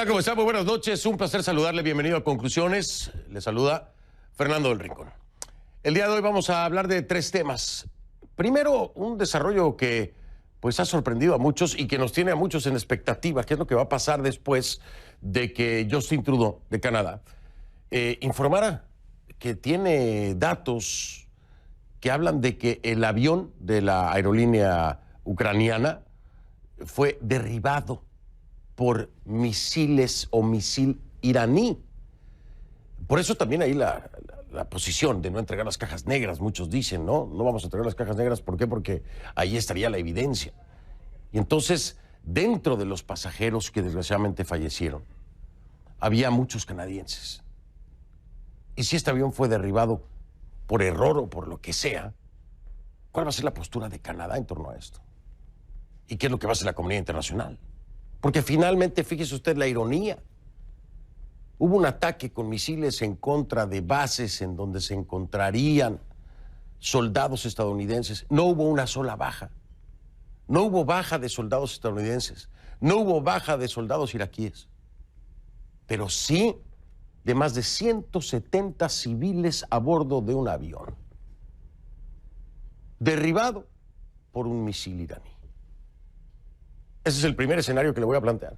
tal? ¿Cómo está? Muy buenas noches. Un placer saludarle. Bienvenido a Conclusiones. Le saluda Fernando del Rincón. El día de hoy vamos a hablar de tres temas. Primero, un desarrollo que pues ha sorprendido a muchos y que nos tiene a muchos en expectativa. ¿Qué es lo que va a pasar después de que Justin Trudeau, de Canadá, informara que tiene datos que hablan de que el avión de la aerolínea ucraniana fue derribado por misiles o misil iraní? Por eso también ahí la posición de no entregar las cajas negras, muchos dicen, no vamos a entregar las cajas negras. ¿Por qué? Porque ahí estaría la evidencia. Y entonces, dentro de los pasajeros que desgraciadamente fallecieron, había muchos canadienses. Y si este avión fue derribado por error o por lo que sea, ¿cuál va a ser la postura de Canadá en torno a esto? ¿Y qué es lo que va a hacer la comunidad internacional? Porque finalmente, fíjese usted la ironía, hubo un ataque con misiles en contra de bases en donde se encontrarían soldados estadounidenses. No hubo una sola baja. No hubo baja de soldados estadounidenses. No hubo baja de soldados iraquíes. Pero sí de más de 170 civiles a bordo de un avión derribado por un misil iraní. Ese es el primer escenario que le voy a plantear.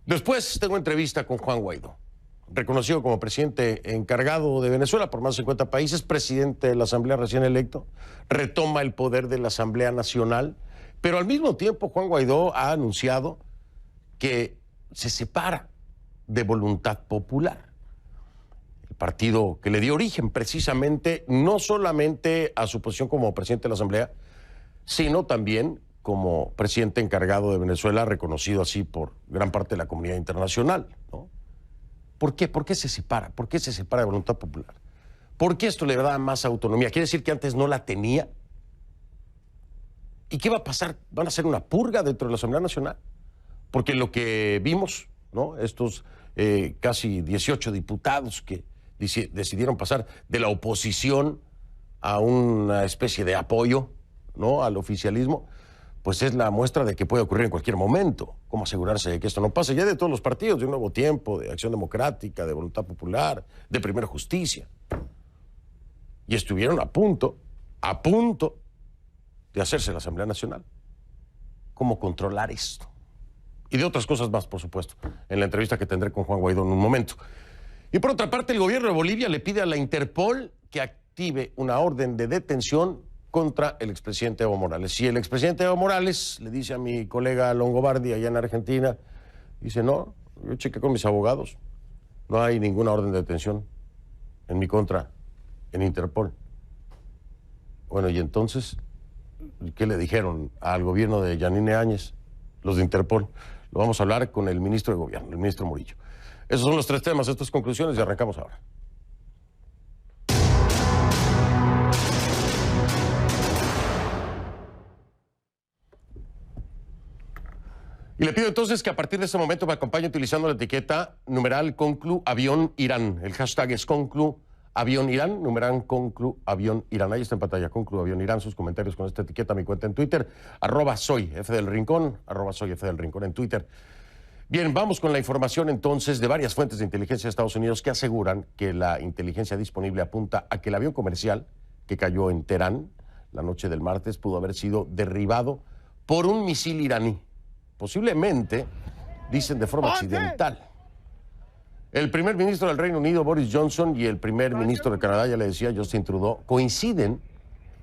Después tengo entrevista con Juan Guaidó, reconocido como presidente encargado de Venezuela por más de 50 países, presidente de la Asamblea recién electo, retoma el poder de la Asamblea Nacional, pero al mismo tiempo Juan Guaidó ha anunciado que se separa de Voluntad Popular, el partido que le dio origen precisamente no solamente a su posición como presidente de la Asamblea, sino también como presidente encargado de Venezuela, reconocido así por gran parte de la comunidad internacional, ¿no? ¿Por qué? ¿Por qué se separa? ¿Por qué se separa de Voluntad Popular? ¿Por qué esto le da más autonomía? ¿Quiere decir que antes no la tenía? ¿Y qué va a pasar? ¿Van a hacer una purga dentro de la Asamblea Nacional? Porque lo que vimos, ¿no? Estos casi 18 diputados que decidieron pasar de la oposición a una especie de apoyo, ¿no?, al oficialismo, pues es la muestra de que puede ocurrir en cualquier momento. ¿Cómo asegurarse de que esto no pase? Ya de todos los partidos, de Un Nuevo Tiempo, de Acción Democrática, de Voluntad Popular, de Primera Justicia. Y estuvieron a punto de hacerse la Asamblea Nacional. ¿Cómo controlar esto? Y de otras cosas más, por supuesto, en la entrevista que tendré con Juan Guaidó en un momento. Y por otra parte, el gobierno de Bolivia le pide a la Interpol que active una orden de detención contra el expresidente Evo Morales. Si el expresidente Evo Morales le dice a mi colega Longobardi allá en Argentina, dice, no, yo chequé con mis abogados, no hay ninguna orden de detención en mi contra en Interpol. Bueno, y entonces, ¿qué le dijeron al gobierno de Yanine Áñez, los de Interpol? Lo vamos a hablar con el ministro de Gobierno, el ministro Murillo. Esos son los tres temas, estas conclusiones, y arrancamos ahora. Y le pido entonces que a partir de este momento me acompañe utilizando la etiqueta numeral Conclu Avión Irán. El hashtag es Conclu Avión Irán, numeral Conclu Avión Irán. Ahí está en pantalla, Conclu Avión Irán. Sus comentarios con esta etiqueta, mi cuenta en Twitter, @soyfdelrincón, @soyfdelrincón en Twitter. Bien, vamos con la información entonces de varias fuentes de inteligencia de Estados Unidos que aseguran que la inteligencia disponible apunta a que el avión comercial que cayó en Teherán la noche del martes pudo haber sido derribado por un misil iraní. Posiblemente, dicen, de forma accidental. El primer ministro del Reino Unido, Boris Johnson, y el primer ministro de Canadá, ya le decía, Justin Trudeau, coinciden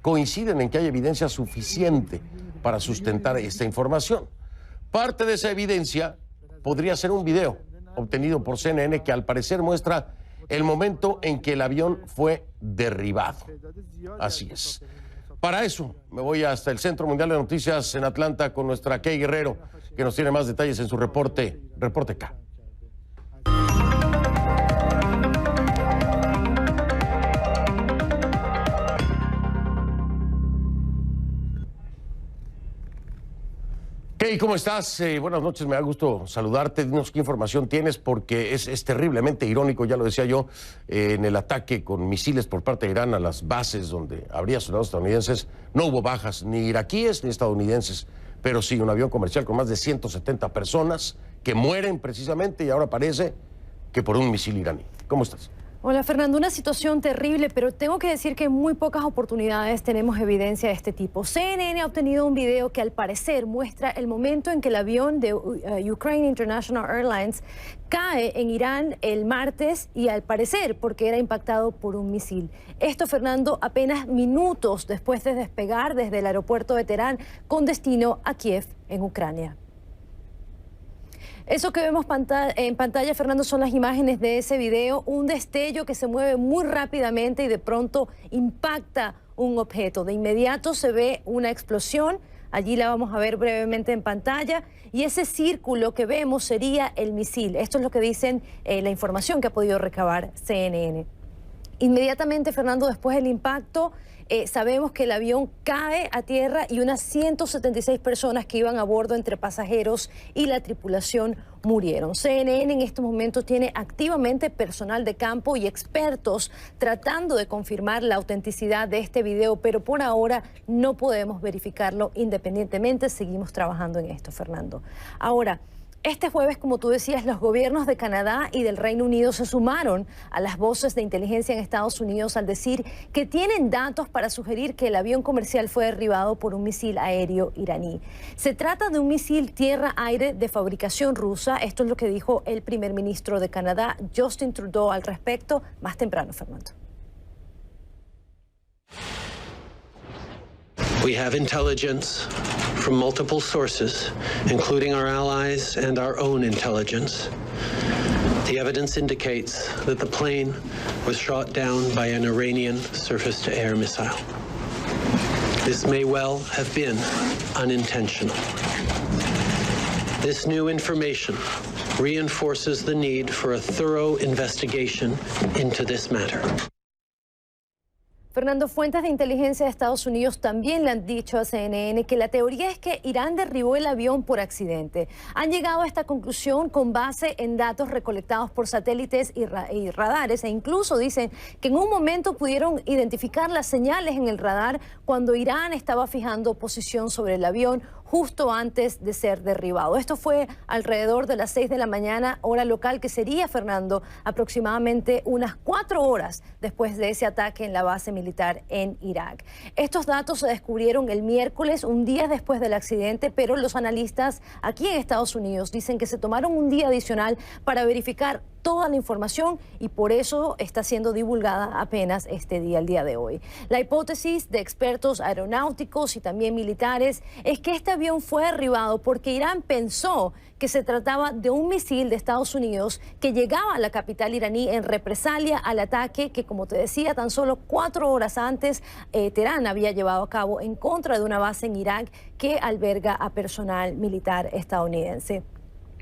en que hay evidencia suficiente para sustentar esta información. Parte de esa evidencia podría ser un video obtenido por CNN que al parecer muestra el momento en que el avión fue derribado. Así es. Para eso me voy hasta el Centro Mundial de Noticias en Atlanta con nuestra Kay Guerrero, que nos tiene más detalles en su reporte K. Kay, ¿cómo estás? Buenas noches, me da gusto saludarte. Dinos qué información tienes, porque es terriblemente irónico, ya lo decía yo, en el ataque con misiles por parte de Irán a las bases donde habría soldados estadounidenses. No hubo bajas, ni iraquíes ni estadounidenses, pero sí, un avión comercial con más de 170 personas que mueren precisamente y ahora parece que por un misil iraní. ¿Cómo estás? Hola Fernando, una situación terrible, pero tengo que decir que en muy pocas oportunidades tenemos evidencia de este tipo. CNN ha obtenido un video que al parecer muestra el momento en que el avión de Ukraine International Airlines cae en Irán el martes y al parecer porque era impactado por un misil. Esto, Fernando, apenas minutos después de despegar desde el aeropuerto de Teherán con destino a Kiev, en Ucrania. Eso que vemos en pantalla, Fernando, son las imágenes de ese video, un destello que se mueve muy rápidamente y de pronto impacta un objeto. De inmediato se ve una explosión, allí la vamos a ver brevemente en pantalla, y ese círculo que vemos sería el misil. Esto es lo que dicen la información que ha podido recabar CNN. Inmediatamente, Fernando, después del impacto, sabemos que el avión cae a tierra y unas 176 personas que iban a bordo entre pasajeros y la tripulación murieron. CNN en estos momentos tiene activamente personal de campo y expertos tratando de confirmar la autenticidad de este video, pero por ahora no podemos verificarlo independientemente. Seguimos trabajando en esto, Fernando. Ahora, este jueves, como tú decías, los gobiernos de Canadá y del Reino Unido se sumaron a las voces de inteligencia en Estados Unidos al decir que tienen datos para sugerir que el avión comercial fue derribado por un misil aéreo iraní. Se trata de un misil tierra-aire de fabricación rusa. Esto es lo que dijo el primer ministro de Canadá, Justin Trudeau, al respecto más temprano, Fernando. We have intelligence from multiple sources, including our allies and our own intelligence. The evidence indicates that the plane was shot down by an Iranian surface-to-air missile. This may well have been unintentional. This new information reinforces the need for a thorough investigation into this matter. Fernando, fuentes de inteligencia de Estados Unidos también le han dicho a CNN que la teoría es que Irán derribó el avión por accidente. Han llegado a esta conclusión con base en datos recolectados por satélites y radares, e incluso dicen que en un momento pudieron identificar las señales en el radar cuando Irán estaba fijando posición sobre el avión justo antes de ser derribado. Esto fue alrededor de las 6 de la mañana, hora local, que sería, Fernando, aproximadamente unas 4 horas después de ese ataque en la base militar en Irak. Estos datos se descubrieron el miércoles, un día después del accidente, pero los analistas aquí en Estados Unidos dicen que se tomaron un día adicional para verificar toda la información y por eso está siendo divulgada apenas este día, el día de hoy. La hipótesis de expertos aeronáuticos y también militares es que este avión fue derribado porque Irán pensó que se trataba de un misil de Estados Unidos que llegaba a la capital iraní en represalia al ataque que, como te decía, tan solo 4 horas antes Teherán había llevado a cabo en contra de una base en Irak que alberga a personal militar estadounidense.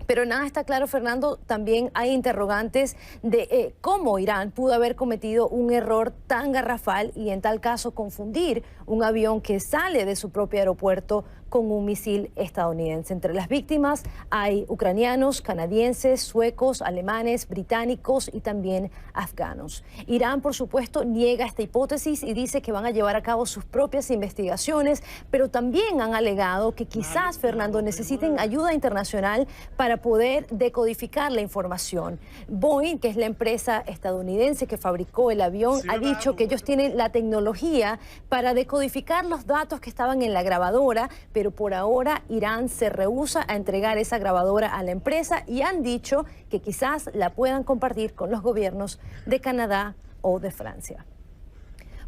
Pero nada está claro, Fernando. También hay interrogantes de cómo Irán pudo haber cometido un error tan garrafal y en tal caso confundir un avión que sale de su propio aeropuerto con un misil estadounidense. Entre las víctimas hay ucranianos, canadienses, suecos, alemanes, británicos y también afganos. Irán, por supuesto, niega esta hipótesis y dice que van a llevar a cabo sus propias investigaciones, pero también han alegado que quizás, Fernando, necesiten ayuda internacional para poder decodificar la información. Boeing, que es la empresa estadounidense que fabricó el avión, ha dicho que ellos tienen la tecnología para decodificar los datos que estaban en la grabadora, pero por ahora Irán se rehúsa a entregar esa grabadora a la empresa y han dicho que quizás la puedan compartir con los gobiernos de Canadá o de Francia.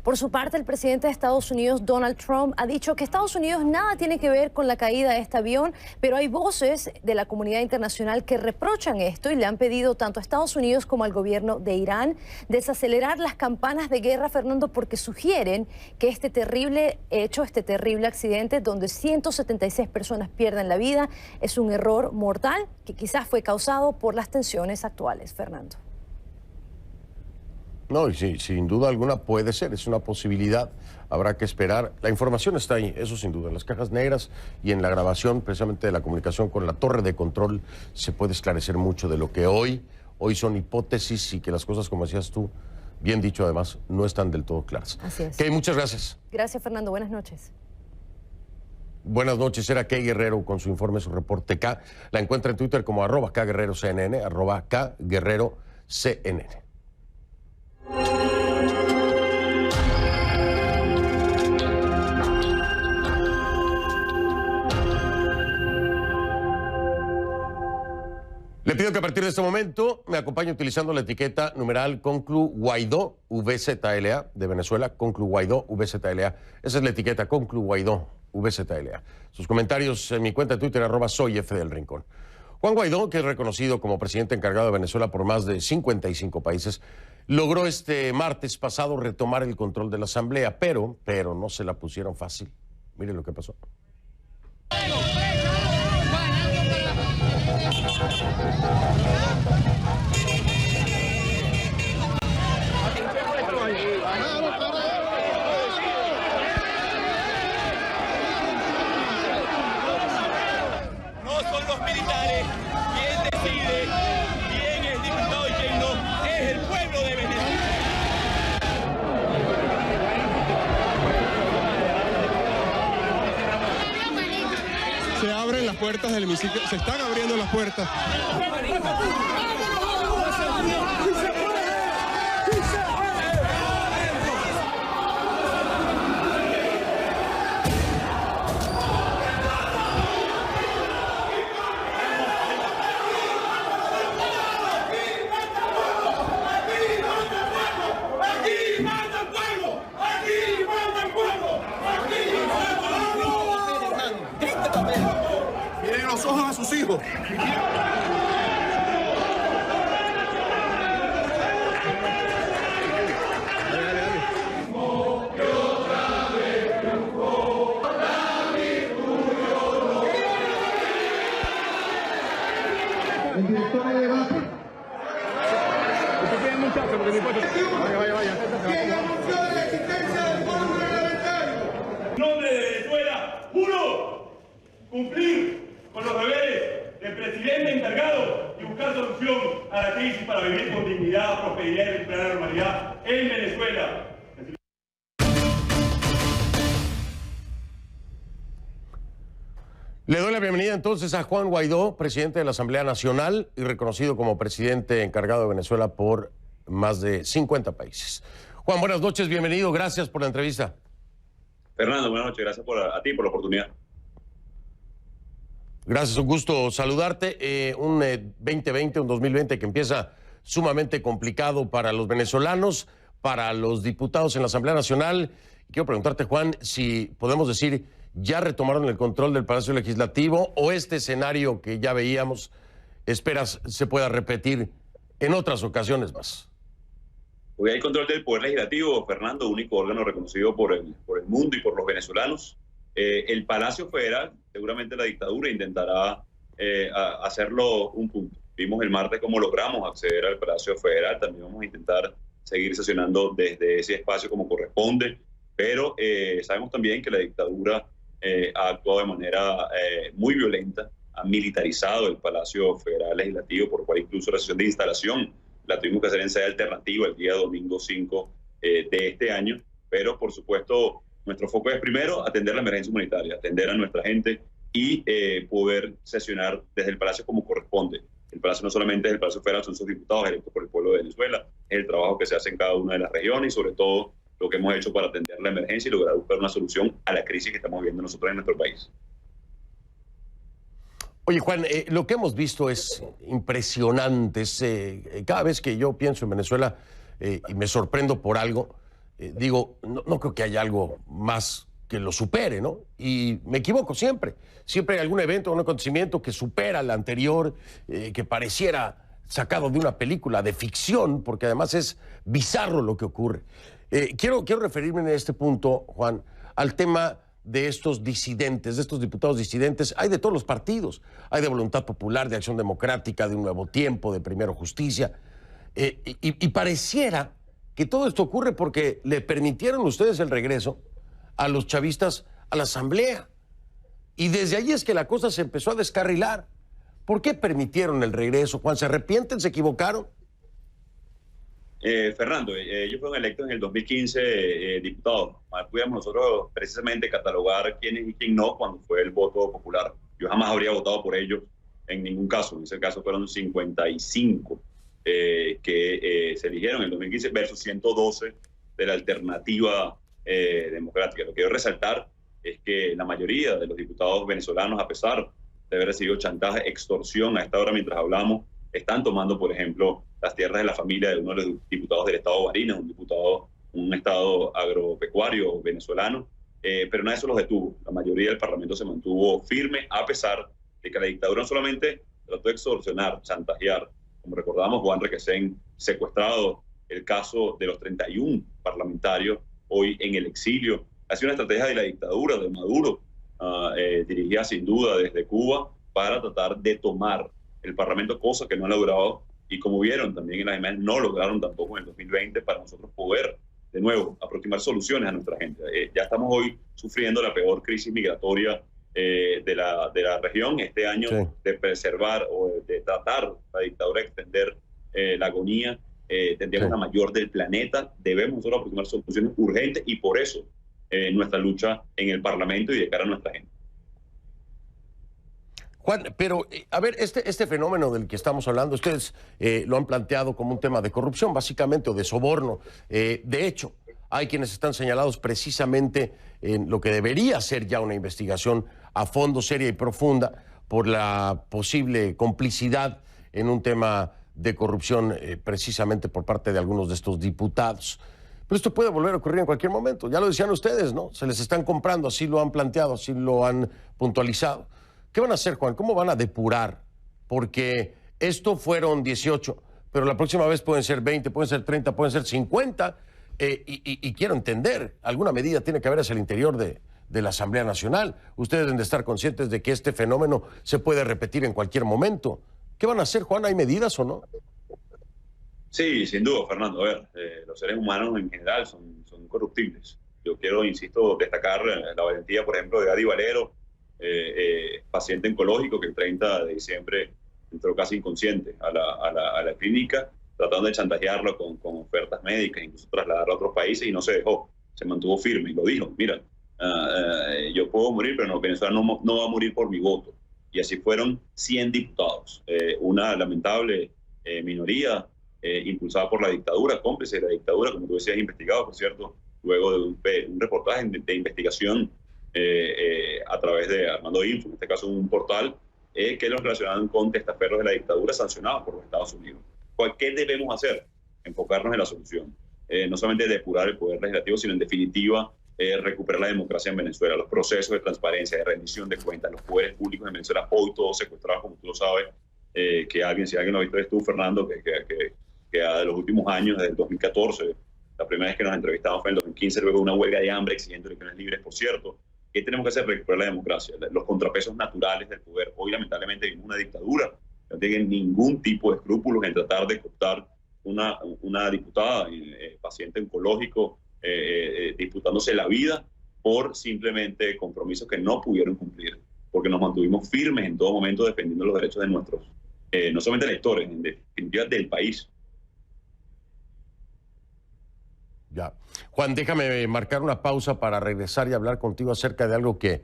Por su parte, el presidente de Estados Unidos, Donald Trump, ha dicho que Estados Unidos nada tiene que ver con la caída de este avión, pero hay voces de la comunidad internacional que reprochan esto y le han pedido tanto a Estados Unidos como al gobierno de Irán desacelerar las campanas de guerra, Fernando, porque sugieren que este terrible hecho, este terrible accidente donde 176 personas pierden la vida, es un error mortal que quizás fue causado por las tensiones actuales, Fernando. No, y sí, sin duda alguna puede ser, es una posibilidad, habrá que esperar. La información está ahí, eso sin duda, en las cajas negras y en la grabación precisamente de la comunicación con la torre de control se puede esclarecer mucho de lo que hoy son hipótesis y que las cosas, como decías tú, bien dicho además, no están del todo claras. Así es. Ok, muchas gracias. Gracias, Fernando, buenas noches. Buenas noches, era Kay Guerrero con su informe, su reporte K. La encuentra en Twitter como @KGuerreroCNN, @KGuerreroCNN. Le pido que a partir de este momento me acompañe utilizando la etiqueta numeral Conclu Guaidó VZLA de Venezuela, Conclu Guaidó VZLA. Esa es la etiqueta Conclu Guaidó VZLA. Sus comentarios en mi cuenta de Twitter, @soyfdelrincón. Juan Guaidó, que es reconocido como presidente encargado de Venezuela por más de 55 países, logró este martes pasado retomar el control de la Asamblea, pero no se la pusieron fácil. Mire lo que pasó. No son los militares quien decide quién es diputado y quién no, es el pueblo de Venezuela. Se abren las puertas del hemiciclo, se están abriendo las puertas. Miren los ojos a sus hijos. El director de debate. En nombre de Venezuela, juro cumplir con los deberes del presidente encargado y buscar solución a la crisis para vivir con dignidad, prosperidad y recuperar la normalidad en Venezuela. Le doy la bienvenida entonces a Juan Guaidó, presidente de la Asamblea Nacional y reconocido como presidente encargado de Venezuela por más de 50 países. Juan, buenas noches, bienvenido, gracias por la entrevista. Fernando, buenas noches, gracias a ti por la oportunidad. Gracias, un gusto saludarte. Un 2020, un 2020 que empieza sumamente complicado para los venezolanos, para los diputados en la Asamblea Nacional. Quiero preguntarte, Juan, si podemos decir, ¿ya retomaron el control del Palacio Legislativo o este escenario que ya veíamos, esperas se pueda repetir en otras ocasiones más? Hoy hay control del Poder Legislativo, Fernando, único órgano reconocido por el mundo y por los venezolanos. El Palacio Federal, seguramente la dictadura intentará hacerlo un punto. Vimos el martes cómo logramos acceder al Palacio Federal, también vamos a intentar seguir sesionando desde ese espacio como corresponde, pero sabemos también que la dictadura ha actuado de manera muy violenta, ha militarizado el Palacio Federal Legislativo, por lo cual incluso la sesión de instalación la tuvimos que hacer en sede alternativa el día domingo 5 de este año, pero por supuesto nuestro foco es primero atender la emergencia humanitaria, atender a nuestra gente y poder sesionar desde el Palacio como corresponde. El Palacio no solamente es el Palacio Federal, son sus diputados electos por el pueblo de Venezuela, es el trabajo que se hace en cada una de las regiones y sobre todo lo que hemos hecho para atender la emergencia y lograr buscar una solución a la crisis que estamos viviendo nosotros en nuestro país. Oye, Juan, lo que hemos visto es impresionante. Cada vez que yo pienso en Venezuela y me sorprendo por algo, digo, no creo que haya algo más que lo supere, ¿no? Y me equivoco siempre. Siempre hay algún evento, un acontecimiento que supera al anterior, que pareciera sacado de una película de ficción, porque además es bizarro lo que ocurre. Quiero referirme en este punto, Juan, al tema de estos disidentes, de estos diputados disidentes. Hay de todos los partidos. Hay de Voluntad Popular, de Acción Democrática, de Un Nuevo Tiempo, de Primero Justicia. Y pareciera que todo esto ocurre porque le permitieron ustedes el regreso a los chavistas a la Asamblea. Y desde allí es que la cosa se empezó a descarrilar. ¿Por qué permitieron el regreso, Juan? ¿Se arrepienten? ¿Se equivocaron? Fernando, ellos fueron electos en el 2015 diputados. Pudiéramos nosotros precisamente catalogar quién es y quién no cuando fue el voto popular. Yo jamás habría votado por ellos en ningún caso. En ese caso fueron 55 que se eligieron en el 2015 versus 112 de la alternativa democrática. Lo que quiero resaltar es que la mayoría de los diputados venezolanos, a pesar de haber recibido chantaje, extorsión a esta hora mientras hablamos, están tomando, por ejemplo, las tierras de la familia de uno de los diputados del estado Barinas, un estado agropecuario venezolano, pero nada de eso los detuvo. La mayoría del Parlamento se mantuvo firme, a pesar de que la dictadura no solamente trató de extorsionar, chantajear, como recordamos, Juan Requesén secuestrado, el caso de los 31 parlamentarios hoy en el exilio. Ha sido una estrategia de la dictadura de Maduro, dirigida sin duda desde Cuba, para tratar de tomar el Parlamento, cosa que no ha logrado, y como vieron también en las imágenes, no lograron tampoco en el 2020 para nosotros poder, de nuevo, aproximar soluciones a nuestra gente. Ya estamos hoy sufriendo la peor crisis migratoria de la región. Este año sí, de preservar o de tratar la dictadura de extender la agonía, tendríamos la mayor del planeta. Debemos nosotros aproximar soluciones urgentes y por eso nuestra lucha en el Parlamento y de cara a nuestra gente. Juan, pero a ver, este fenómeno del que estamos hablando, ustedes lo han planteado como un tema de corrupción, básicamente, o de soborno. De hecho, hay quienes están señalados precisamente en lo que debería ser ya una investigación a fondo, seria y profunda, por la posible complicidad en un tema de corrupción, precisamente por parte de algunos de estos diputados. Pero esto puede volver a ocurrir en cualquier momento. Ya lo decían ustedes, ¿no? Se les están comprando, así lo han planteado, así lo han puntualizado. ¿Qué van a hacer, Juan? ¿Cómo van a depurar? Porque esto fueron 18, pero la próxima vez pueden ser 20, pueden ser 30, pueden ser 50. Y quiero entender, alguna medida tiene que haber hacia el interior de la Asamblea Nacional. Ustedes deben de estar conscientes de que este fenómeno se puede repetir en cualquier momento. ¿Qué van a hacer, Juan? ¿Hay medidas o no? Sí, sin duda, Fernando. A ver, los seres humanos en general son incorruptibles. Yo quiero, insisto, destacar la valentía, por ejemplo, de Adi Valero, paciente oncológico que el 30 de diciembre entró casi inconsciente a la clínica, tratando de chantajearlo con ofertas médicas, incluso trasladarlo a otros países, y no se dejó, se mantuvo firme y lo dijo: mira, yo puedo morir, pero no, Venezuela no va a morir por mi voto. Y así fueron 100 diputados, una lamentable minoría impulsada por la dictadura, cómplice de la dictadura, como tú decías, investigado, por cierto, luego de un reportaje de investigación a través de Armando Info, en este caso un portal, que los relacionaban con testaferros de la dictadura sancionados por los Estados Unidos. ¿Qué debemos hacer? Enfocarnos en la solución. No solamente depurar el poder legislativo, sino en definitiva recuperar la democracia en Venezuela, los procesos de transparencia, de rendición de cuentas, los poderes públicos en Venezuela, hoy todos secuestrados, como tú lo sabes, si alguien lo viste, eres tú, Fernando, que de los últimos años, desde el 2014, la primera vez que nos entrevistamos fue en el 2015, luego de una huelga de hambre exigiendo elecciones libres, por cierto. ¿Qué tenemos que hacer? Recuperar la democracia, los contrapesos naturales del poder. Hoy, lamentablemente, vivimos una dictadura. No tienen ningún tipo de escrúpulos en tratar de cooptar una diputada, paciente oncológico, disputándose la vida por simplemente compromisos que no pudieron cumplir, porque nos mantuvimos firmes en todo momento defendiendo los derechos de nuestros, no solamente electores, en definitiva del país. Ya. Juan, déjame marcar una pausa para regresar y hablar contigo acerca de algo que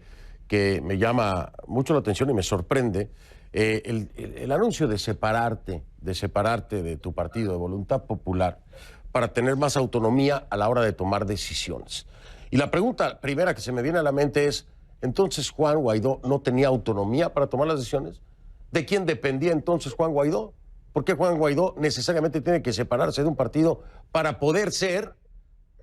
me llama mucho la atención y me sorprende. El anuncio de separarte de tu partido, de Voluntad Popular, para tener más autonomía a la hora de tomar decisiones. Y la pregunta primera que se me viene a la mente es, ¿entonces Juan Guaidó no tenía autonomía para tomar las decisiones? ¿De quién dependía entonces Juan Guaidó? ¿Por qué Juan Guaidó necesariamente tiene que separarse de un partido para poder ser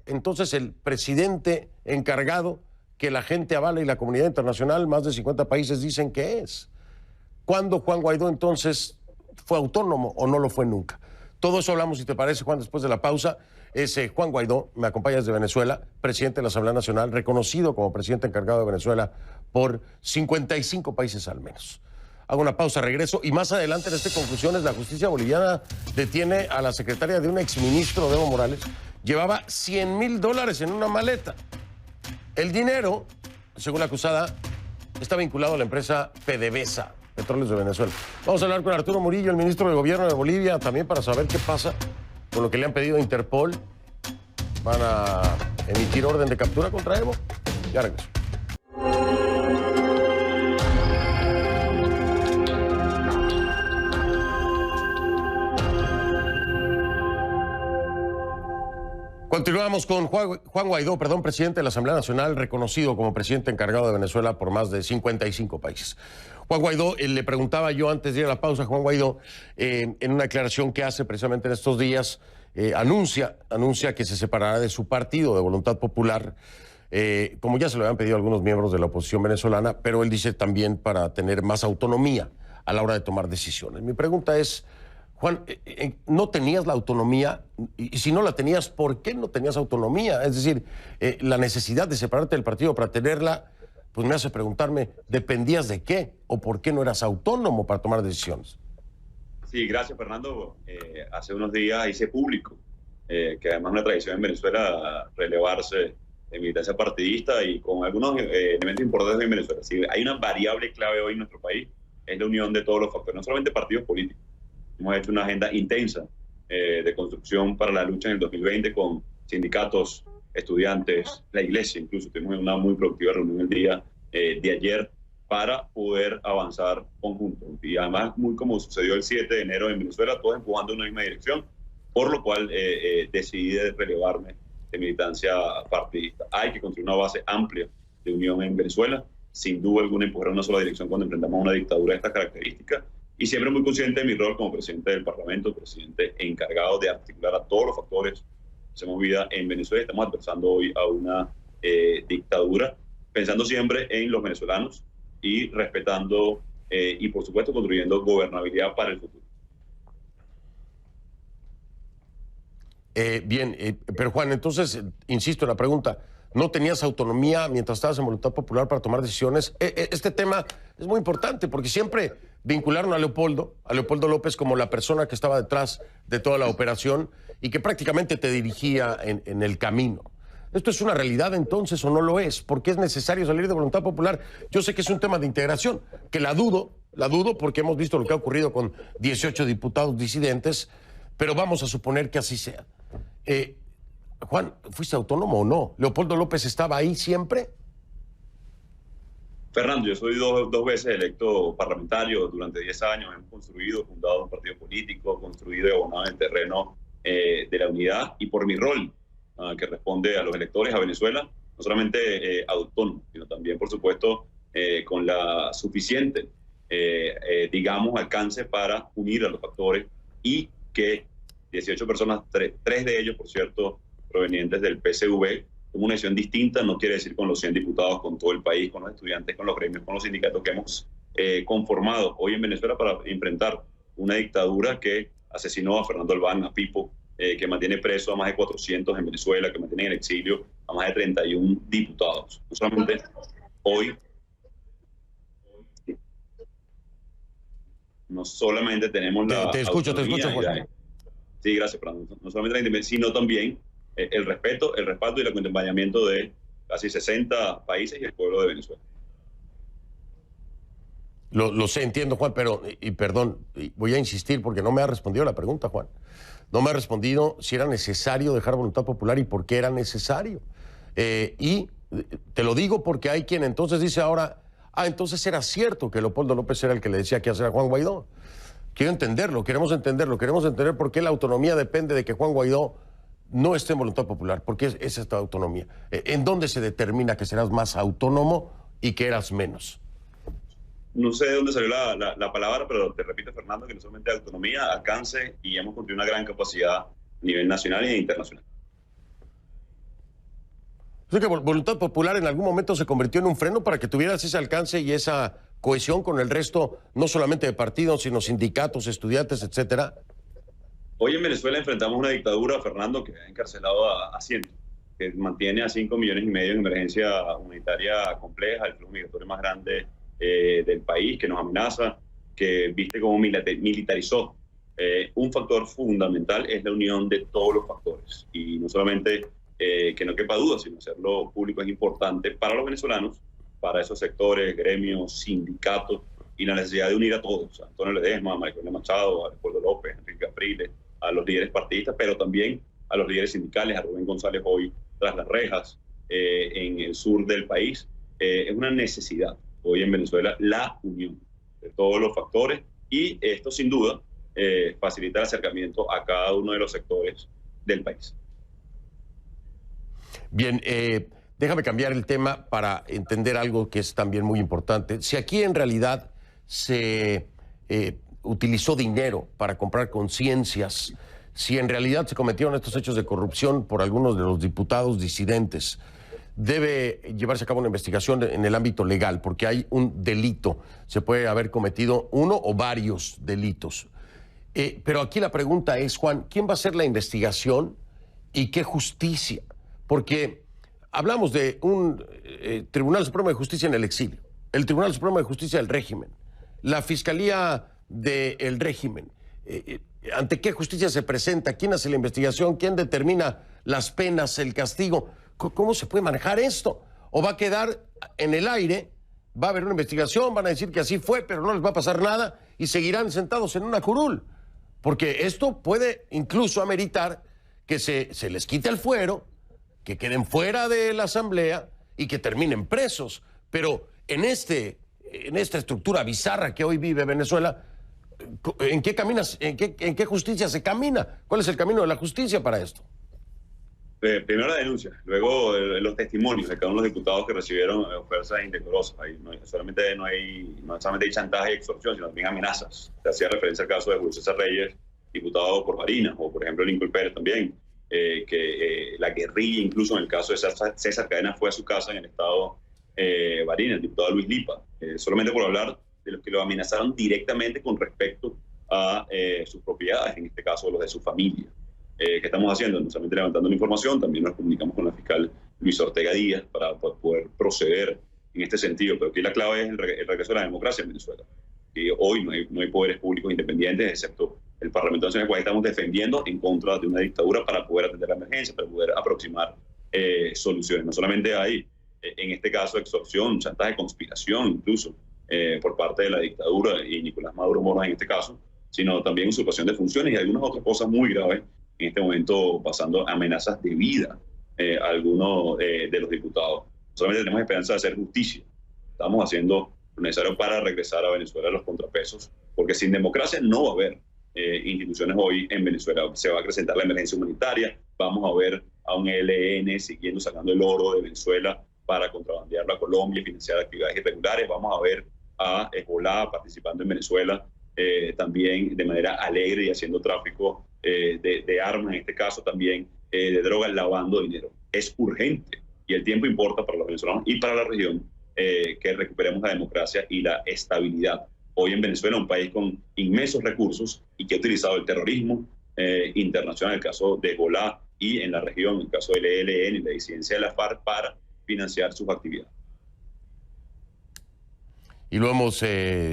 entonces el presidente encargado que la gente avala y la comunidad internacional, más de 50 países dicen que es? ¿Cuándo Juan Guaidó entonces fue autónomo o no lo fue nunca? Todo eso hablamos, si te parece, Juan, después de la pausa. Es Juan Guaidó, me acompaña desde Venezuela, presidente de la Asamblea Nacional, reconocido como presidente encargado de Venezuela por 55 países al menos. Hago una pausa, regreso, y más adelante en este Conclusiones, la justicia boliviana detiene a la secretaria de un exministro, Evo Morales. Llevaba $100,000 en una maleta. El dinero, según la acusada, está vinculado a la empresa PDVSA, Petróleos de Venezuela. Vamos a hablar con Arturo Murillo, el ministro de Gobierno de Bolivia, también para saber qué pasa con lo que le han pedido a Interpol. Van a emitir orden de captura contra Evo. Ya regreso. Continuamos con Juan Guaidó, presidente de la Asamblea Nacional, reconocido como presidente encargado de Venezuela por más de 55 países. Juan Guaidó, le preguntaba yo antes de ir a la pausa, Juan Guaidó, en una declaración que hace precisamente en estos días, anuncia que se separará de su partido, de Voluntad Popular, como ya se lo habían pedido algunos miembros de la oposición venezolana, pero él dice también para tener más autonomía a la hora de tomar decisiones. Mi pregunta es, Juan, ¿no tenías la autonomía? Y si no la tenías, ¿por qué no tenías autonomía? Es decir, la necesidad de separarte del partido para tenerla, pues me hace preguntarme, ¿dependías de qué? ¿O por qué no eras autónomo para tomar decisiones? Sí, gracias, Fernando. Hace unos días hice público que además es una tradición en Venezuela relevarse de militancia partidista y con algunos elementos importantes en Venezuela. Sí, hay una variable clave hoy en nuestro país, es la unión de todos los factores, no solamente partidos políticos. Hemos hecho una agenda intensa de construcción para la lucha en el 2020 con sindicatos, estudiantes, la iglesia incluso. Tuvimos una muy productiva reunión el día de ayer para poder avanzar conjuntos. Y además, muy como sucedió el 7 de enero en Venezuela, todos empujando en una misma dirección, por lo cual decidí relevarme de militancia partidista. Hay que construir una base amplia de unión en Venezuela, sin duda alguna empujar en una sola dirección cuando enfrentamos a una dictadura de estas características. Y siempre muy consciente de mi rol como presidente del Parlamento, presidente encargado de articular a todos los factores que hacemos vida en Venezuela. Estamos adversando hoy a una dictadura, pensando siempre en los venezolanos y respetando y, por supuesto, construyendo gobernabilidad para el futuro. Pero Juan, entonces, insisto en la pregunta, ¿no tenías autonomía mientras estabas en Voluntad Popular para tomar decisiones? Este tema es muy importante porque siempre vincularon a Leopoldo López como la persona que estaba detrás de toda la operación y que prácticamente te dirigía en el camino. ¿Esto es una realidad entonces o no lo es? ¿Por qué es necesario salir de Voluntad Popular? Yo sé que es un tema de integración, que la dudo porque hemos visto lo que ha ocurrido con 18 diputados disidentes, pero vamos a suponer que así sea. Juan, ¿fuiste autónomo o no? ¿Leopoldo López estaba ahí siempre? Fernando, yo soy dos veces electo parlamentario durante 10 años. Hemos construido, fundado un partido político, construido y abonado en el terreno de la unidad. Y por mi rol, que responde a los electores, a Venezuela, no solamente autónomo, sino también, por supuesto, con la suficiente, digamos, alcance para unir a los factores y que 18 personas, tres de ellos, por cierto, provenientes del PSV, como una decisión distinta, no quiere decir con los 100 diputados, con todo el país, con los estudiantes, con los gremios, con los sindicatos que hemos conformado hoy en Venezuela para enfrentar una dictadura que asesinó a Fernando Albán, a Pipo, que mantiene preso a más de 400 en Venezuela, que mantiene en el exilio a más de 31 diputados. No solamente hoy, no solamente tenemos la te escucho, Juan. Sí, gracias, Fernando. No solamente la independencia, sino también el respeto, el respaldo y el acompañamiento de casi 60 países y el pueblo de Venezuela. Lo sé, entiendo, Juan, pero, y perdón, voy a insistir porque no me ha respondido la pregunta, Juan. No me ha respondido si era necesario dejar Voluntad Popular y por qué era necesario. Y te lo digo porque hay quien entonces dice ahora, entonces era cierto que Leopoldo López era el que le decía qué hacer a Juan Guaidó. Quiero entenderlo, queremos entender por qué la autonomía depende de que Juan Guaidó no esté en Voluntad Popular. ¿Por qué es esta autonomía? ¿En dónde se determina que serás más autónomo y que eras menos? No sé de dónde salió la palabra, pero te repito, Fernando, que no solamente autonomía, alcance y hemos construido una gran capacidad a nivel nacional e internacional. O sea que Voluntad Popular en algún momento se convirtió en un freno para que tuvieras ese alcance y esa cohesión con el resto, no solamente de partidos, sino sindicatos, estudiantes, etcétera. Hoy en Venezuela enfrentamos una dictadura, Fernando, que ha encarcelado a cientos, que mantiene a 5,5 millones en emergencia humanitaria compleja, el flujo migratorio más grande del país, que nos amenaza, que viste cómo militarizó. Un factor fundamental es la unión de todos los factores. Y no solamente que no quepa duda, sino hacerlo público es importante para los venezolanos, para esos sectores, gremios, sindicatos, y la necesidad de unir a todos, a Antonio Ledesma, a María Corina Machado, a Leopoldo López, a Enrique Capriles, a los líderes partidistas, pero también a los líderes sindicales, a Rubén González hoy tras las rejas en el sur del país. Es una necesidad hoy en Venezuela la unión de todos los factores y esto sin duda facilita el acercamiento a cada uno de los sectores del país. Bien, déjame cambiar el tema para entender algo que es también muy importante. Si aquí en realidad se utilizó dinero para comprar conciencias, si en realidad se cometieron estos hechos de corrupción por algunos de los diputados disidentes, debe llevarse a cabo una investigación en el ámbito legal, porque hay un delito. Se puede haber cometido uno o varios delitos. Pero aquí la pregunta es, Juan, ¿quién va a hacer la investigación y qué justicia? Porque hablamos de un Tribunal Supremo de Justicia en el exilio, el Tribunal Supremo de Justicia del régimen, la Fiscalía del régimen. ¿Ante qué justicia se presenta? ¿Quién hace la investigación? ¿Quién determina las penas, el castigo? ¿Cómo se puede manejar esto? ¿O va a quedar en el aire? ¿Va a haber una investigación? ¿Van a decir que así fue, pero no les va a pasar nada? ¿Y seguirán sentados en una curul? Porque esto puede incluso ameritar que se les quite el fuero, que queden fuera de la asamblea y que terminen presos. Pero en esta estructura bizarra que hoy vive Venezuela, ¿en qué caminas? ¿En qué justicia se camina? ¿Cuál es el camino de la justicia para esto? Primero la denuncia, luego los testimonios de cada uno de los diputados que recibieron ofertas indecorosas. No solamente hay chantaje y extorsión, sino también amenazas. Se hacía referencia al caso de Julio César Reyes, diputado por Barinas, o por ejemplo Lincoln Pérez también, que la guerrilla, incluso en el caso de César Cadena, fue a su casa en el estado Barinas, el diputado Luis Lipa, solamente por hablar de los que lo amenazaron directamente con respecto a sus propiedades, en este caso los de su familia. ¿Qué estamos haciendo? No solamente levantando la información, también nos comunicamos con la fiscal Luis Ortega Díaz para poder proceder en este sentido. Pero aquí la clave es el regreso de la democracia en Venezuela. Y hoy no hay poderes públicos independientes, excepto el Parlamento Nacional, el cual estamos defendiendo en contra de una dictadura para poder atender la emergencia, para poder aproximar soluciones. No solamente hay, en este caso, extorsión, chantaje, conspiración, incluso por parte de la dictadura y Nicolás Maduro Moro en este caso, sino también usurpación de funciones y algunas otras cosas muy graves en este momento, pasando amenazas de vida a algunos de los diputados. Solamente tenemos esperanza de hacer justicia. Estamos haciendo lo necesario para regresar a Venezuela a los contrapesos, porque sin democracia no va a haber instituciones hoy en Venezuela. Se va a acrecentar la emergencia humanitaria, vamos a ver a un ELN siguiendo sacando el oro de Venezuela para contrabandearlo a Colombia y financiar actividades irregulares. Vamos a ver a Hezbollah participando en Venezuela también de manera alegre y haciendo tráfico de armas, en este caso también de drogas, lavando dinero. Es urgente y el tiempo importa para los venezolanos y para la región que recuperemos la democracia y la estabilidad. Hoy en Venezuela, un país con inmensos recursos y que ha utilizado el terrorismo internacional, el caso de Hezbollah, y en la región, el caso del ELN y la disidencia de la FARC, para financiar sus actividades. Y lo hemos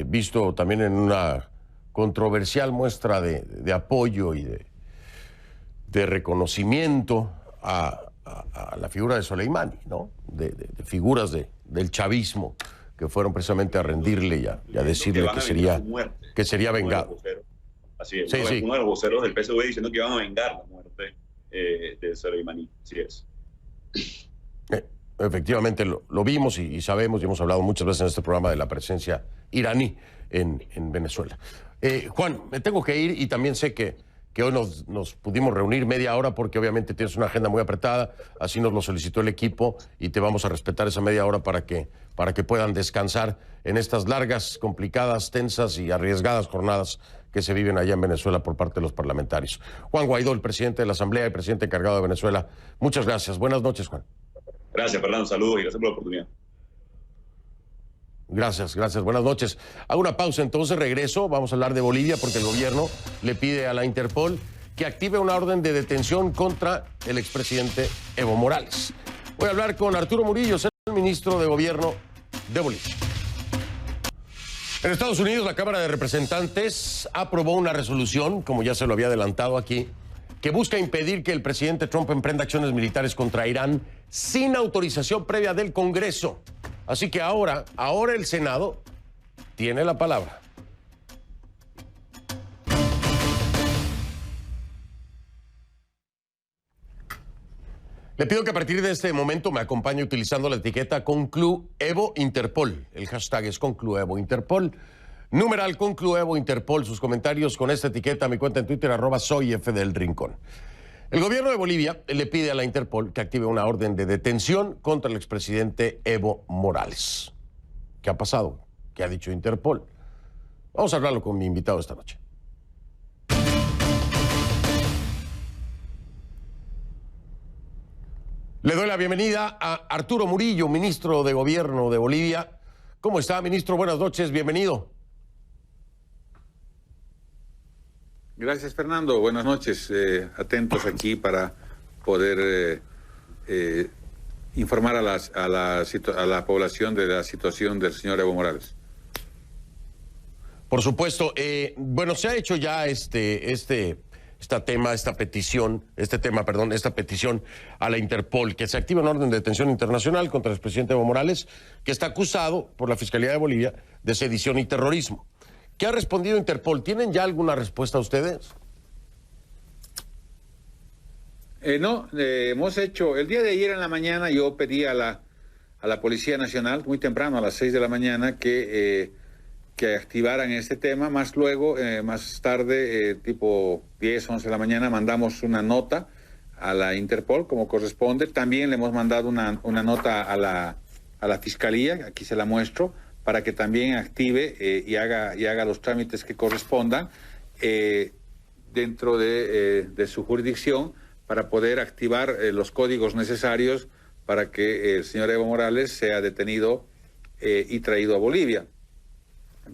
visto también en una controversial muestra de apoyo y de reconocimiento a la figura de Soleimani, ¿no? De figuras del chavismo que fueron precisamente a rendirle y a decirle que sería vengado. Así es, sí. Uno de los voceros del PSV diciendo que iban a vengar la muerte de Soleimani. Así es. Efectivamente lo vimos y sabemos y hemos hablado muchas veces en este programa de la presencia iraní en Venezuela. Juan, me tengo que ir y también sé que hoy nos pudimos reunir media hora porque obviamente tienes una agenda muy apretada, así nos lo solicitó el equipo y te vamos a respetar esa media hora para que puedan descansar en estas largas, complicadas, tensas y arriesgadas jornadas que se viven allá en Venezuela por parte de los parlamentarios. Juan Guaidó, el presidente de la Asamblea y presidente encargado de Venezuela, muchas gracias. Buenas noches, Juan. Gracias, Fernando. Saludos y gracias por la oportunidad. Gracias. Buenas noches. Hago una pausa, entonces regreso. Vamos a hablar de Bolivia porque el gobierno le pide a la Interpol que active una orden de detención contra el expresidente Evo Morales. Voy a hablar con Arturo Murillo, el ministro de Gobierno de Bolivia. En Estados Unidos, la Cámara de Representantes aprobó una resolución, como ya se lo había adelantado aquí, que busca impedir que el presidente Trump emprenda acciones militares contra Irán sin autorización previa del Congreso. Así que ahora el Senado tiene la palabra. Le pido que a partir de este momento me acompañe utilizando la etiqueta Concluevo Interpol. El hashtag es Concluevo Interpol. Numeral Concluevo Interpol. Sus comentarios con esta etiqueta a mi cuenta en Twitter, @soyfdelrincón. El gobierno de Bolivia le pide a la Interpol que active una orden de detención contra el expresidente Evo Morales. ¿Qué ha pasado? ¿Qué ha dicho Interpol? Vamos a hablarlo con mi invitado esta noche. Le doy la bienvenida a Arturo Murillo, ministro de Gobierno de Bolivia. ¿Cómo está, ministro? Buenas noches, bienvenido. Gracias, Fernando. Buenas noches. Atentos aquí para poder informar a la población de la situación del señor Evo Morales. Por supuesto. Bueno, se ha hecho ya esta petición a la Interpol, que se active una orden de detención internacional contra el expresidente Evo Morales, que está acusado por la Fiscalía de Bolivia de sedición y terrorismo. ¿Qué ha respondido Interpol? ¿Tienen ya alguna respuesta ustedes? No, hemos hecho, el día de ayer en la mañana yo pedí a la Policía Nacional, muy temprano, a las 6 de la mañana, que activaran este tema. Más luego, más tarde, tipo 10, 11 de la mañana, mandamos una nota a la Interpol, como corresponde. También le hemos mandado una nota a la Fiscalía, aquí se la muestro, para que también active y haga los trámites que correspondan dentro de su jurisdicción para poder activar los códigos necesarios para que el señor Evo Morales sea detenido y traído a Bolivia,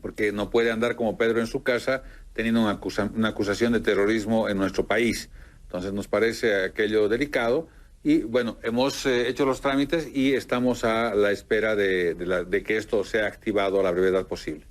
porque no puede andar como Pedro en su casa teniendo una acusación de terrorismo en nuestro país. Entonces nos parece aquello delicado. Y bueno, hemos hecho los trámites y estamos a la espera de que esto sea activado a la brevedad posible.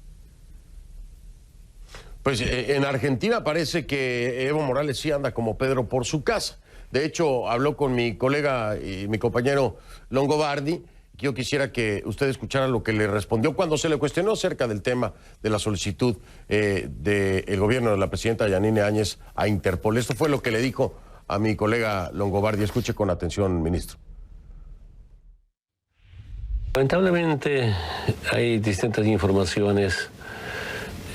Pues en Argentina parece que Evo Morales sí anda como Pedro por su casa. De hecho, habló con mi colega y mi compañero Longobardi. Yo quisiera que usted escuchara lo que le respondió cuando se le cuestionó acerca del tema de la solicitud del gobierno de la presidenta Yanine Áñez a Interpol. Esto fue lo que le dijo a mi colega Longobardi. Escuche con atención, ministro. Lamentablemente hay distintas informaciones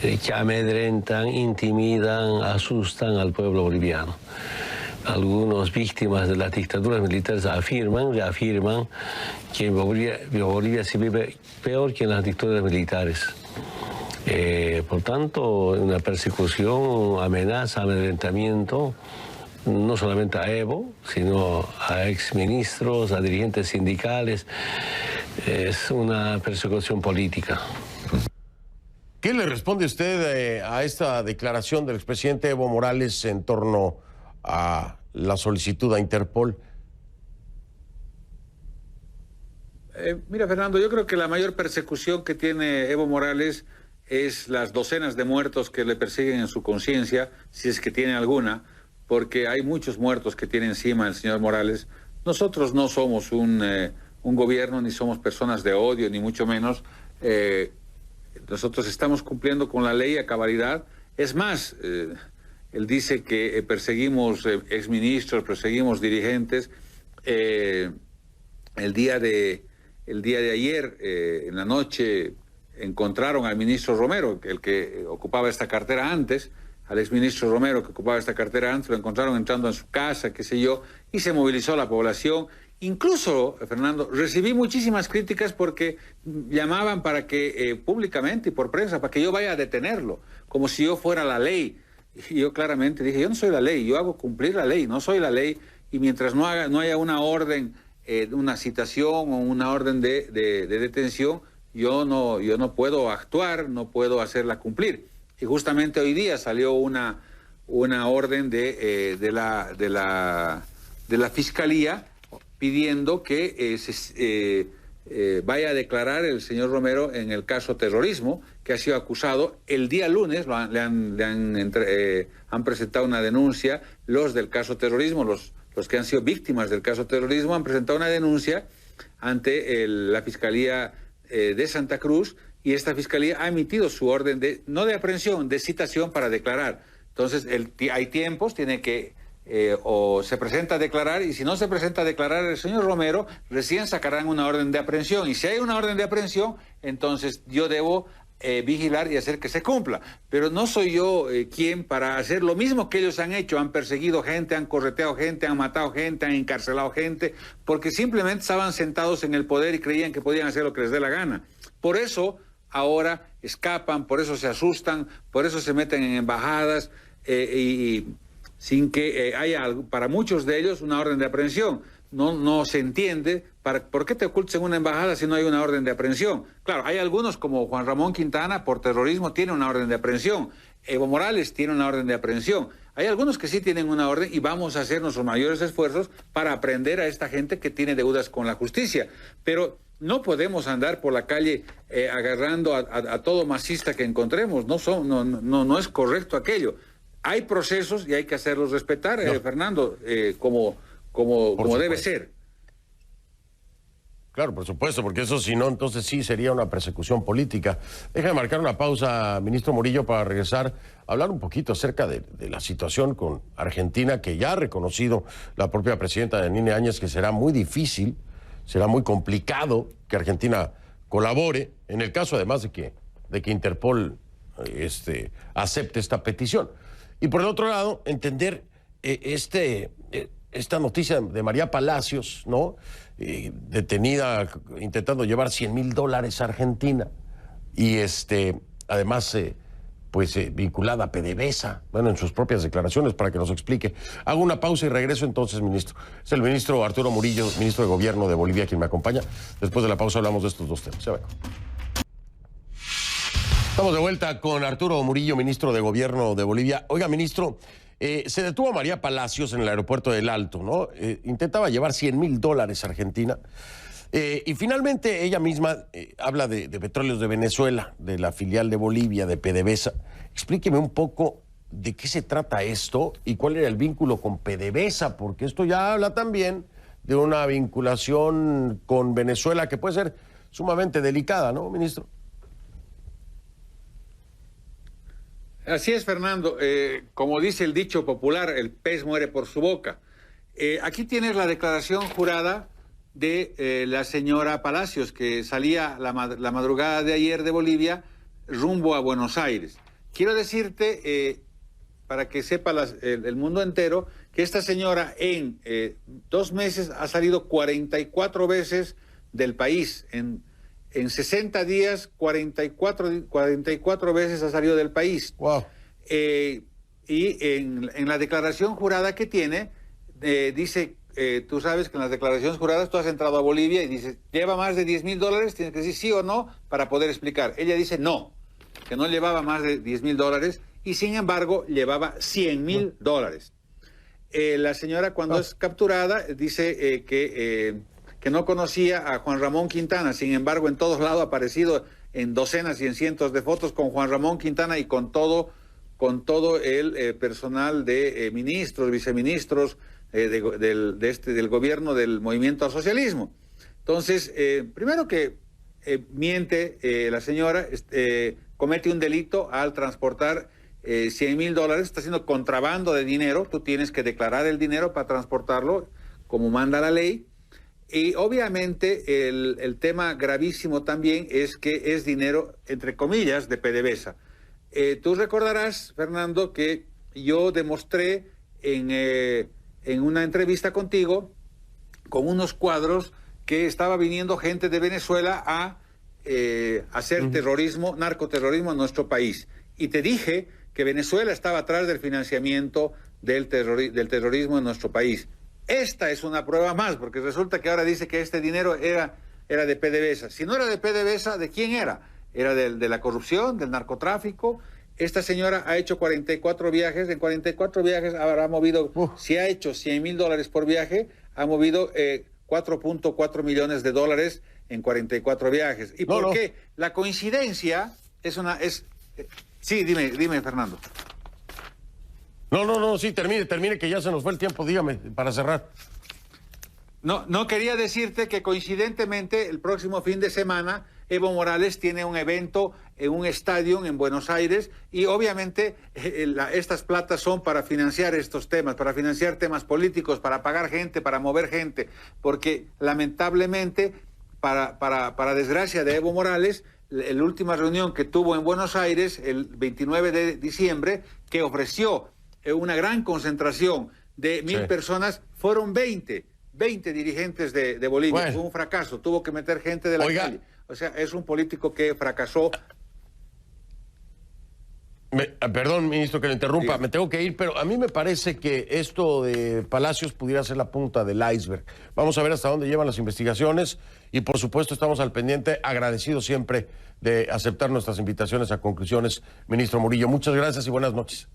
que amedrentan, intimidan, asustan al pueblo boliviano. Algunos víctimas de las dictaduras militares reafirman que en Bolivia se vive peor que en las dictaduras militares. Por tanto, una persecución, amenaza, amedrentamiento, no solamente a Evo, sino a exministros, a dirigentes sindicales. Es una persecución política. ¿Qué le responde usted a esta declaración del expresidente Evo Morales en torno a la solicitud a Interpol? Mira, Fernando, yo creo que la mayor persecución que tiene Evo Morales es las docenas de muertos que le persiguen en su conciencia, si es que tiene alguna, porque hay muchos muertos que tiene encima el señor Morales. Nosotros no somos un gobierno, ni somos personas de odio, ni mucho menos. Nosotros estamos cumpliendo con la ley a cabalidad. Es más, él dice que perseguimos exministros, perseguimos dirigentes. El día de ayer, en la noche, encontraron al ministro Romero, el que ocupaba esta cartera antes, al exministro Romero que ocupaba esta cartera antes, lo encontraron entrando en su casa, qué sé yo, y se movilizó la población. Incluso, Fernando, recibí muchísimas críticas porque llamaban para que públicamente y por prensa, para que yo vaya a detenerlo, como si yo fuera la ley. Y yo claramente dije, yo no soy la ley, yo hago cumplir la ley, no soy la ley, y mientras no haya una orden, una citación o una orden de detención, yo no puedo actuar, no puedo hacerla cumplir. Y justamente hoy día salió una orden de la Fiscalía pidiendo que vaya a declarar el señor Romero en el caso terrorismo, que ha sido acusado. El día lunes han presentado una denuncia, los del caso terrorismo, los que han sido víctimas del caso terrorismo, han presentado una denuncia ante la Fiscalía de Santa Cruz, y esta Fiscalía ha emitido su orden no de aprehensión, de citación para declarar. Entonces, hay tiempos, tiene que o se presenta a declarar, y si no se presenta a declarar el señor Romero, recién sacarán una orden de aprehensión. Y si hay una orden de aprehensión, entonces yo debo vigilar y hacer que se cumpla. Pero no soy yo quien para hacer lo mismo que ellos han hecho. Han perseguido gente, han correteado gente, han matado gente, han encarcelado gente, porque simplemente estaban sentados en el poder y creían que podían hacer lo que les dé la gana. Por eso ahora escapan, por eso se asustan, por eso se meten en embajadas y sin que haya para muchos de ellos una orden de aprehensión. No se entiende por qué te ocultas en una embajada si no hay una orden de aprehensión. Claro, hay algunos como Juan Ramón Quintana por terrorismo tiene una orden de aprehensión. Evo Morales tiene una orden de aprehensión. Hay algunos que sí tienen una orden y vamos a hacer nuestros mayores esfuerzos para aprender a esta gente que tiene deudas con la justicia. Pero no podemos andar por la calle agarrando a todo masista que encontremos. No es correcto aquello. Hay procesos y hay que hacerlos respetar, Fernando, como debe ser. Claro, por supuesto, porque eso si no, entonces sí sería una persecución política. Déjame marcar una pausa, ministro Murillo, para regresar a hablar un poquito acerca de la situación con Argentina, que ya ha reconocido la propia presidenta Yanine Áñez que será muy difícil, será muy complicado que Argentina colabore, en el caso además de que Interpol acepte esta petición. Y por el otro lado, entender esta noticia de María Palacios, ¿no? Detenida intentando llevar $100,000 a Argentina y además vinculada a PDVSA, bueno, en sus propias declaraciones, para que nos explique. Hago una pausa y regreso entonces, ministro. Es el ministro Arturo Murillo, ministro de Gobierno de Bolivia, quien me acompaña. Después de la pausa hablamos de estos dos temas. Se va. Estamos de vuelta con Arturo Murillo, ministro de Gobierno de Bolivia. Oiga, ministro, se detuvo a María Palacios en el aeropuerto del Alto, ¿no? Intentaba llevar $100,000 a Argentina. Y finalmente ella misma habla de Petróleos de Venezuela, de la filial de Bolivia, de PDVSA. Explíqueme un poco de qué se trata esto y cuál era el vínculo con PDVSA, porque esto ya habla también de una vinculación con Venezuela que puede ser sumamente delicada, ¿no, ministro? Así es, Fernando. Como dice el dicho popular, el pez muere por su boca. Aquí tienes la declaración jurada de la señora Palacios, que salía la madrugada de ayer de Bolivia rumbo a Buenos Aires. Quiero decirte, para que sepa el mundo entero, que esta señora en 2 meses ha salido 44 veces del país. En 60 días, 44 veces ha salido del país. Wow. Y en la declaración jurada que tiene, dice, tú sabes que en las declaraciones juradas tú has entrado a Bolivia y dices, ¿lleva más de $10,000? Tienes que decir sí o no para poder explicar. Ella dice no, que no llevaba más de $10,000 y sin embargo llevaba $100,000. La señora cuando es capturada dice que no conocía a Juan Ramón Quintana, sin embargo en todos lados ha aparecido en docenas y en cientos de fotos con Juan Ramón Quintana y con todo el personal de ministros, viceministros del gobierno del movimiento al socialismo. Entonces, primero que miente la señora, comete un delito al transportar $100,000, está haciendo contrabando de dinero, tú tienes que declarar el dinero para transportarlo como manda la ley. Y obviamente el tema gravísimo también es que es dinero, entre comillas, de PDVSA. Tú recordarás, Fernando, que yo demostré en una entrevista contigo con unos cuadros que estaba viniendo gente de Venezuela a hacer terrorismo, narcoterrorismo en nuestro país. Y te dije que Venezuela estaba atrás del financiamiento del terrorismo en nuestro país. Esta es una prueba más, porque resulta que ahora dice que este dinero era de PDVSA. Si no era de PDVSA, ¿de quién era? Era de la corrupción, del narcotráfico. Esta señora ha hecho 44 viajes. En 44 viajes habrá movido, si ha hecho $100,000 por viaje, ha movido $4.4 millones en 44 viajes. ¿Y por qué? La coincidencia es... Sí, dime, Fernando. No, sí, termine, que ya se nos fue el tiempo, dígame, para cerrar. No quería decirte que coincidentemente el próximo fin de semana Evo Morales tiene un evento en un estadio en Buenos Aires, y obviamente estas platas son para financiar estos temas, para financiar temas políticos, para pagar gente, para mover gente, porque lamentablemente, para desgracia de Evo Morales, la última reunión que tuvo en Buenos Aires, el 29 de diciembre, que ofreció una gran concentración de 1.000 personas, fueron 20 dirigentes de Bolivia. Bueno. Fue un fracaso, tuvo que meter gente de la calle. O sea, es un político que fracasó. Perdón, ministro, que le interrumpa, Sí. me tengo que ir, pero a mí me parece que esto de Palacios pudiera ser la punta del iceberg. Vamos a ver hasta dónde llevan las investigaciones y, por supuesto, estamos al pendiente, agradecidos siempre de aceptar nuestras invitaciones a conclusiones, ministro Murillo. Muchas gracias y buenas noches.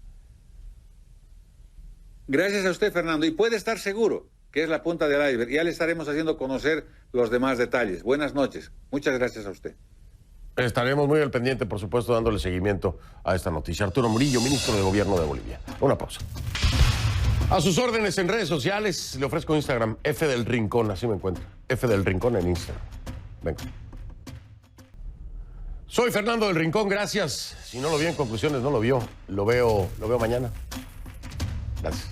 Gracias a usted, Fernando, y puede estar seguro que es la punta del iceberg. Ya le estaremos haciendo conocer los demás detalles. Buenas noches. Muchas gracias a usted. Estaremos muy al pendiente, por supuesto, dándole seguimiento a esta noticia. Arturo Murillo, ministro de Gobierno de Bolivia. Una pausa. A sus órdenes en redes sociales, le ofrezco Instagram, F del Rincón, así me encuentra. F del Rincón en Instagram. Venga. Soy Fernando del Rincón, gracias. Si no lo vi en conclusiones, no lo vio. Lo veo mañana. Gracias.